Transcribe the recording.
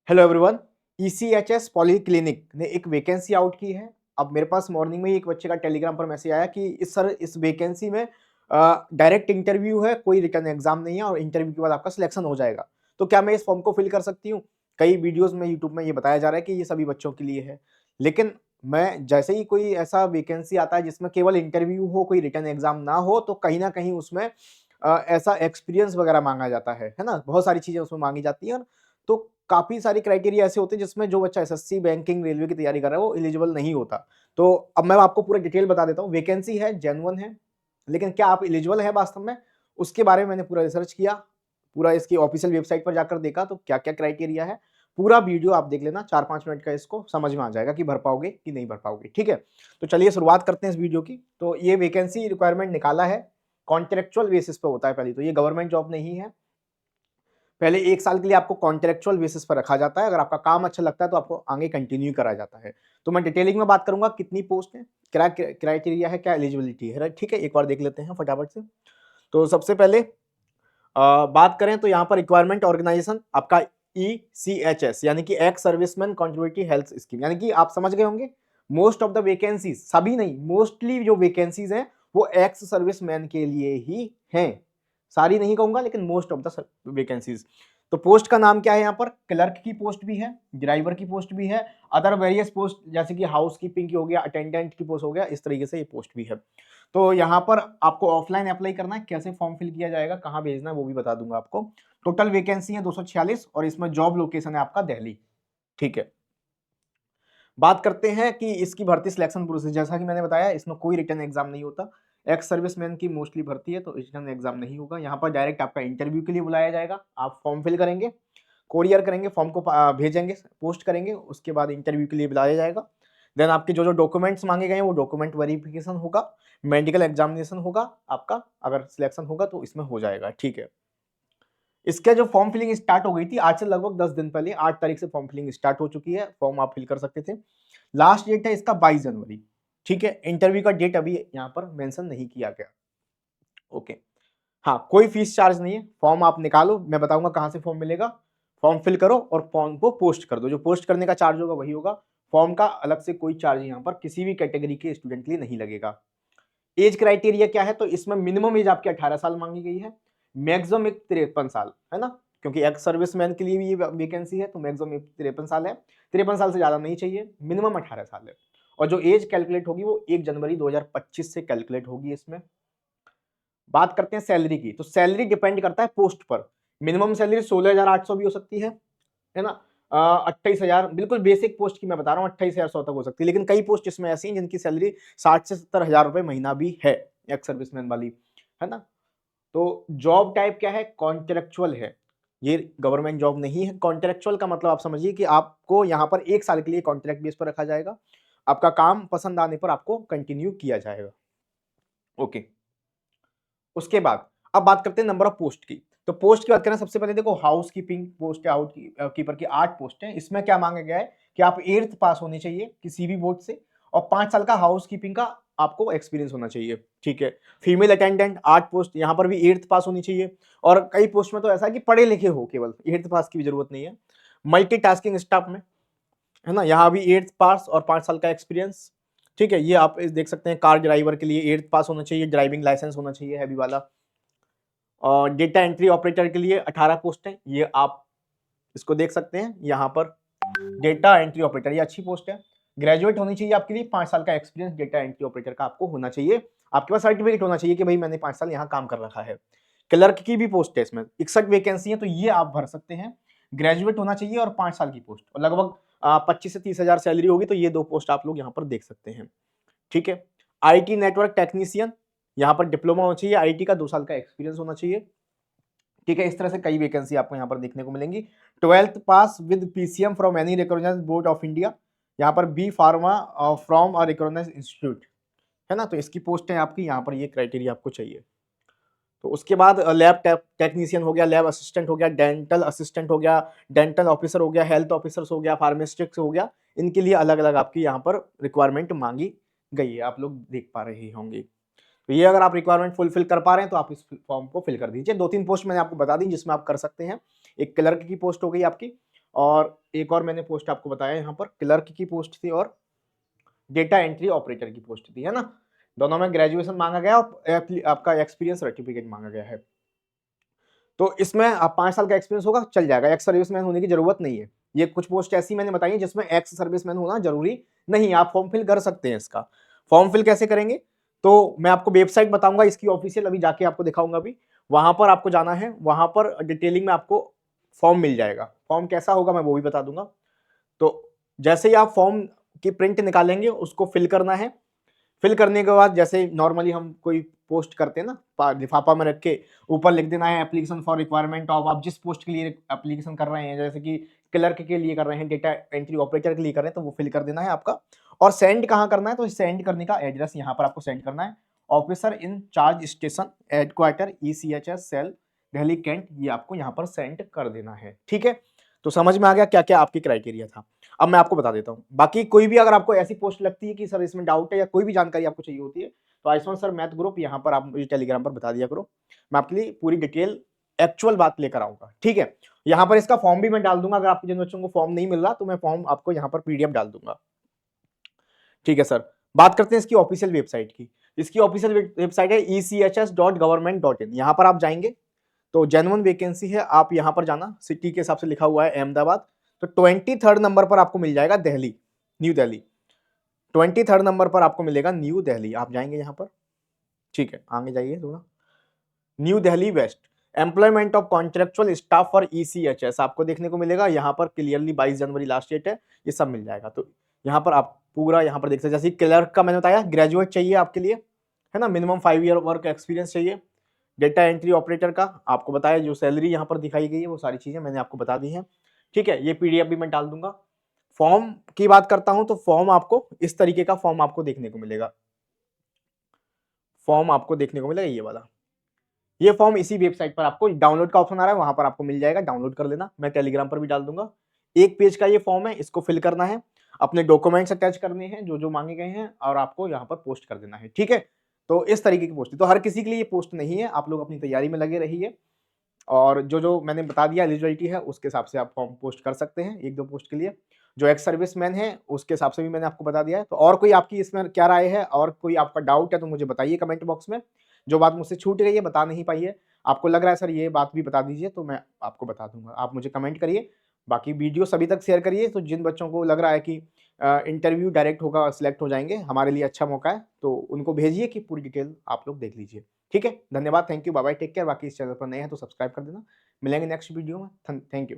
Hello everyone. ECHS polyclinic ने एक vacancy out की है। अब मेरे पास मॉर्निंग में ही एक बच्चे का टेलीग्राम पर मैसेज आया कि इस वैकेंसी में डायरेक्ट इंटरव्यू है, कोई रिटर्न एग्जाम नहीं है और इंटरव्यू के बाद आपका सिलेक्शन हो जाएगा। तो क्या मैं इस फॉर्म को फिल कर सकती हूँ? कई वीडियोस में यूट्यूब में ये बताया जा रहा है कि ये सभी बच्चों के लिए है, लेकिन मैं जैसे ही कोई ऐसा वैकेंसी आता है जिसमें केवल इंटरव्यू हो, कोई रिटर्न एग्जाम ना हो, तो कहीं ना कहीं उसमें ऐसा एक्सपीरियंस वगैरह मांगा जाता है ना, बहुत सारी चीजें उसमें मांगी जाती हैं। तो काफ़ी सारे क्राइटेरिया ऐसे होते हैं जिसमें जो बच्चा एसएससी, बैंकिंग, रेलवे की तैयारी कर रहा है वो एलिजिबल नहीं होता। तो अब मैं आपको पूरा डिटेल बता देता हूँ। वैकेंसी है, जेन्युइन है, लेकिन क्या आप एलिजिबल है वास्तव में, उसके बारे में मैंने पूरा रिसर्च किया। पूरा इसकी ऑफिशियल वेबसाइट पर जाकर देखा तो क्या-क्या क्राइटेरिया है। पूरा वीडियो आप देख लेना, 4-5 मिनट का, इसको समझ में आ जाएगा कि भर पाओगे कि नहीं भर पाओगे। ठीक है? तो चलिए शुरुआत करते हैं इस वीडियो की। तो ये वैकेंसी रिक्वायरमेंट निकाला है, कॉन्ट्रैक्चुअल बेसिस पे होता है पहले तो, ये गवर्नमेंट जॉब नहीं है। पहले 1 साल के लिए आपको कॉन्ट्रैक्चुअल बेसिस पर रखा जाता है। अगर आपका काम अच्छा लगता है तो आपको आगे कंटिन्यू कराया जाता है। तो मैं डिटेलिंग में बात करूंगा कितनी पोस्ट है, क्या क्राइटेरिया है, क्या एलिजिबिलिटी है। राइट, ठीक है, एक बार देख लेते हैं फटाफट से। तो सबसे पहले बात करें तो यहाँ पर रिक्वायरमेंट ऑर्गेनाइजेशन आपका ECHS यानी कि ex serviceman contributory health scheme, यानी कि आप समझ गए होंगे मोस्ट ऑफ द वैकेंसीज, सभी नहीं, मोस्टली जो वैकेंसीज हैं वो एक्स सर्विसमैन के लिए ही हैं। सारी नहीं कहूंगा लेकिन मोस्ट ऑफ द वैकेंसीज। तो पोस्ट का नाम क्या है? यहाँ पर क्लर्क की पोस्ट भी है, ड्राइवर की पोस्ट भी है, अदर वेरियस पोस्ट जैसे कि हाउस कीपिंग की हो गया, अटेंडेंट की पोस्ट हो गया, इस तरीके से ये पोस्ट भी है। तो यहाँ पर आपको ऑफलाइन अप्लाई करना है, कैसे फॉर्म फिल किया जाएगा, कहाँ भेजना है वो भी बता दूंगा आपको। टोटल वैकेंसी है 246 और इसमें जॉब लोकेशन है आपका दिल्ली। ठीक है, बात करते हैं कि इसकी भर्ती सिलेक्शन प्रोसेस। जैसा कि मैंने बताया इसमें कोई रिटर्न एग्जाम नहीं होता। एक्स सर्विसमैन की मोस्टली भर्ती है तो रिटर्न एग्जाम नहीं होगा। यहाँ पर डायरेक्ट आपका इंटरव्यू के लिए बुलाया जाएगा। आप फॉर्म फिल करेंगे, कोरियर करेंगे, फॉर्म को भेजेंगे, पोस्ट करेंगे, उसके बाद इंटरव्यू के लिए बुलाया जाएगा। देन आपके जो जो डॉक्यूमेंट्स मांगे गए हैं वो डॉक्यूमेंट वेरिफिकेशन होगा, मेडिकल एग्जामिनेशन होगा आपका, अगर सिलेक्शन होगा तो इसमें हो जाएगा। ठीक है, इसके जो फॉर्म फिलिंग स्टार्ट हो गई थी आज से लगभग 10 दिन पहले, 8 तारीख से फॉर्म फिलिंग स्टार्ट हो चुकी है। फॉर्म आप फिल कर सकते थे। लास्ट डेट है इसका 22 जनवरी। ठीक है, इंटरव्यू का डेट अभी यहाँ पर मेंशन नहीं किया गया। ओके, हाँ, कोई फीस चार्ज नहीं है। फॉर्म आप निकालो, मैं बताऊंगा कहाँ से फॉर्म मिलेगा। फॉर्म फिल करो और फॉर्म को पोस्ट कर दो। जो पोस्ट करने का चार्ज होगा वही होगा। फॉर्म का अलग से कोई चार्ज यहाँ पर किसी भी कैटेगरी के स्टूडेंट के लिए नहीं लगेगा। एज क्राइटेरिया क्या है? तो इसमें मिनिमम एज आपकी 18 साल मांगी गई है, मैक्सिमम एक 53 साल है ना, क्योंकि एक्स सर्विसमैन के लिए भी ये वैकेंसी है तो मैक्सिमम एक 53 साल है। 53 साल से ज्यादा नहीं चाहिए, मिनिमम 18 साल है। और जो एज कैलकुलेट होगी वो 1 जनवरी 2025 से कैलकुलेट होगी। इसमें बात करते हैं सैलरी की। तो सैलरी डिपेंड करता है पोस्ट पर। मिनिमम सैलरी 16,800 भी हो सकती है ना, 28,000, बिल्कुल बेसिक पोस्ट की मैं बता रहा हूँ, 28,100 तक हो सकती है। लेकिन कई पोस्ट इसमें ऐसी हैं जिनकी सैलरी 60 से 70,000 रुपए महीना भी है, एक्स सर्विसमैन वाली, है ना। तो जॉब टाइप क्या है? कॉन्ट्रेक्चुअल है। ये गवर्नमेंट जॉब नहीं है। कॉन्ट्रेक्चुअल का मतलब आप समझिए कि आपको यहाँ पर 1 साल के लिए कॉन्ट्रैक्ट बेस पर रखा जाएगा। आपका काम पसंद आने पर आपको कंटिन्यू किया जाएगा। ओके, उसके बाद अब बात करते हैं नंबर ऑफ पोस्ट की। तो पोस्ट की बात करें, सबसे पहले देखो हाउस कीपिंग पोस्ट है, आउट कीपर की 8 पोस्ट है। इसमें क्या मांगा गया है कि आप 8th पास होने चाहिए किसी भी बोर्ड से और 5 साल का हाउस कीपिंग का आपको एक्सपीरियंस होना चाहिए। ठीक है, फीमेल अटेंडेंट 8 पोस्ट, यहाँ पर भी 8th पास होनी चाहिए। और कई पोस्ट में तो ऐसा है कि पढ़े लिखे हो, केवल 8th पास की भी जरूरत नहीं है। मल्टीटास्किंग स्टाफ में, है ना, यहाँ भी 8th पास और 5 साल का एक्सपीरियंस। ठीक है, ये आप देख सकते हैं। कार ड्राइवर के लिए 8th पास होना चाहिए, ड्राइविंग लाइसेंस होना चाहिए हैवी वाला। और डेटा एंट्री ऑपरेटर के लिए 18 पोस्ट है, ये आप इसको देख सकते हैं यहाँ पर। डेटा एंट्री ऑपरेटर ये अच्छी पोस्ट है। ग्रेजुएट होनी चाहिए आपके लिए, 5 साल का एक्सपीरियंस डेटा एंट्री ऑपरेटर का आपको होना चाहिए। आपके पास सर्टिफिकेट होना चाहिए कि भाई मैंने 5 साल यहाँ काम कर रखा है। क्लर्क की भी पोस्ट है, इसमें 61 वैकेंसी है तो ये आप भर सकते हैं। ग्रेजुएट होना चाहिए और 5 साल की पोस्ट, और लगभग 25 से 30,000 सैलरी होगी। तो ये 2 पोस्ट आप लोग यहाँ पर देख सकते हैं। ठीक है, आईटी नेटवर्क टेक्नीशियन, यहाँ पर डिप्लोमा होना चाहिए, आईटी का 2 साल का एक्सपीरियंस होना चाहिए। ठीक है, इस तरह से कई वैकेंसी आपको यहाँ पर देखने को मिलेंगी। 12th pass with PCM from any recognised board of India, यहाँ पर B pharma from a recognised institute, है ना। तो इसकी पोस्ट है आपकी, यहाँ पर ये क्राइटेरिया आपको चाहिए। तो उसके बाद लैब टेक्नीशियन हो गया, लैब असिस्टेंट हो गया, डेंटल असिस्टेंट हो गया, डेंटल ऑफिसर हो गया, हेल्थ ऑफिसर्स हो गया, फार्मासिस्ट हो गया। इनके लिए अलग अलग आपकी यहाँ पर रिक्वायरमेंट मांगी गई है, आप लोग देख पा रहे होंगे। तो ये अगर आप रिक्वायरमेंट फुलफिल कर पा रहे हैं तो आप इस फॉर्म को फिल कर दीजिए। 2-3 पोस्ट मैंने आपको बता दी जिसमें आप कर सकते हैं। एक क्लर्क की पोस्ट हो गई आपकी, और एक और मैंने पोस्ट आपको बताया यहाँ पर क्लर्क की पोस्ट थी और डेटा एंट्री ऑपरेटर की पोस्ट थी, है ना। दोनों में ग्रेजुएशन मांगा गया और आपका एक्सपीरियंस सर्टिफिकेट मांगा गया है। तो इसमें आप 5 साल का एक्सपीरियंस होगा चल जाएगा, एक्स सर्विसमैन होने की जरूरत नहीं है। ये कुछ पोस्ट ऐसी मैंने बताई है जिसमें एक्स सर्विसमैन होना जरूरी नहीं, आप फॉर्म फिल कर सकते हैं। इसका फॉर्म फिल कैसे करेंगे तो मैं आपको वेबसाइट बताऊंगा इसकी ऑफिशियल, अभी जाके आपको दिखाऊंगा भी। वहां पर आपको जाना है, वहां पर डिटेलिंग में आपको फॉर्म मिल जाएगा। फॉर्म कैसा होगा मैं वो भी बता दूंगा। तो जैसे ही आप फॉर्म की प्रिंट निकालेंगे उसको फिल करना है। फिल करने के बाद जैसे नॉर्मली हम कोई पोस्ट करते हैं ना, लिफाफा में रख के ऊपर लिख देना है एप्लीकेशन फॉर रिक्वायरमेंट ऑफ, आप जिस पोस्ट के लिए एप्लीकेशन कर रहे हैं, जैसे कि क्लर्क के लिए कर रहे हैं, डेटा एंट्री ऑपरेटर के लिए कर रहे हैं, तो वो फिल कर देना है आपका। और सेंड कहाँ करना है, तो सेंड करने का एड्रेस यहाँ पर आपको सेंड करना है, officer in charge station headquarter ECHS cell Delhi cantt, ये आपको यहाँ पर सेंड कर देना है। ठीक है, तो समझ में आ गया क्या क्या आपकी क्राइटेरिया था। अब मैं आपको बता देता हूँ, बाकी कोई भी अगर आपको ऐसी पोस्ट लगती है कि सर इसमें डाउट है या कोई भी जानकारी आपको चाहिए होती है, तो आयुष्मान सर मैथ ग्रुप यहाँ पर आप मुझे टेलीग्राम पर बता दिया करो, मैं आपके लिए पूरी डिटेल एक्चुअल बात लेकर आऊंगा। ठीक है, यहाँ पर इसका फॉर्म भी मैं डाल दूंगा, अगर आपके जिन बच्चों को फॉर्म नहीं मिल रहा तो मैं फॉर्म आपको यहाँ पर PDF डाल दूंगा। ठीक है सर, बात करते हैं इसकी ऑफिशियल वेबसाइट की। इसकी ऑफिशियल वेबसाइट है ECHS.government.in, यहाँ पर आप जाएंगे तो जेन्युइन वैकेंसी है, आप यहाँ पर जाना, सिटी के हिसाब से लिखा हुआ है अहमदाबाद, तो 23rd नंबर पर आपको मिल जाएगा Delhi, new Delhi. 23rd number पर आपको मिलेगा न्यू दिल्ली, आप जाएंगे यहाँ पर। ठीक है, आगे जाइए थोड़ा, New Delhi West, employment of contractual staff for ECHS आपको देखने को मिलेगा यहाँ पर क्लियरली, 22 जनवरी लास्ट डेट है, ये सब मिल जाएगा। तो यहाँ पर आप पूरा यहाँ पर देख सकते हैं, जैसे क्लर्क का मैंने बताया ग्रेजुएट चाहिए आपके लिए, है ना, मिनिमम 5 ईयर वर्क एक्सपीरियंस चाहिए। डेटा एंट्री ऑपरेटर का आपको बताया, जो सैलरी यहाँ पर दिखाई गई है वो सारी चीजें मैंने आपको बता दी हैं। ठीक है, ये PDF भी मैं डाल दूंगा। फॉर्म की बात करता हूं तो फॉर्म आपको इस तरीके का फॉर्म आपको देखने को मिलेगा, फॉर्म आपको देखने को मिलेगा ये वाला। ये फॉर्म इसी वेबसाइट पर आपको डाउनलोड का ऑप्शन आ रहा है, वहां पर आपको मिल जाएगा, डाउनलोड कर लेना, मैं टेलीग्राम पर भी डाल दूंगा। 1 पेज का ये फॉर्म है, इसको फिल करना है, अपने डॉक्यूमेंट्स अटैच करने हैं जो जो मांगे गए हैं, और आपको यहाँ पर पोस्ट कर देना है। ठीक है, तो इस तरीके की पोस्ट है, तो हर किसी के लिए ये पोस्ट नहीं है, आप लोग अपनी तैयारी में लगे रहिए, और जो जो मैंने बता दिया एलिजिबिलिटी है उसके हिसाब से आप फॉर्म पोस्ट कर सकते हैं 1-2 पोस्ट के लिए। जो एक्स सर्विसमैन है उसके हिसाब से भी मैंने आपको बता दिया है। तो और कोई आपकी इसमें क्या राय है और कोई आपका डाउट है तो मुझे बताइए कमेंट बॉक्स में, जो बात मुझसे छूट गई है बता नहीं पाई है, आपको लग रहा है सर ये बात भी बता दीजिए, तो मैं आपको बता दूंगा, आप मुझे कमेंट करिए। बाकी वीडियो सभी तक शेयर करिए, तो जिन बच्चों को लग रहा है कि इंटरव्यू डायरेक्ट होगा, सिलेक्ट हो जाएंगे, हमारे लिए अच्छा मौका है, तो उनको भेजिए कि पूरी डिटेल आप लोग देख लीजिए। ठीक है, धन्यवाद, thank you, bye bye, take care. बाकी इस चैनल पर नए हैं तो सब्सक्राइब कर देना। मिलेंगे नेक्स्ट वीडियो में, थैंक यू।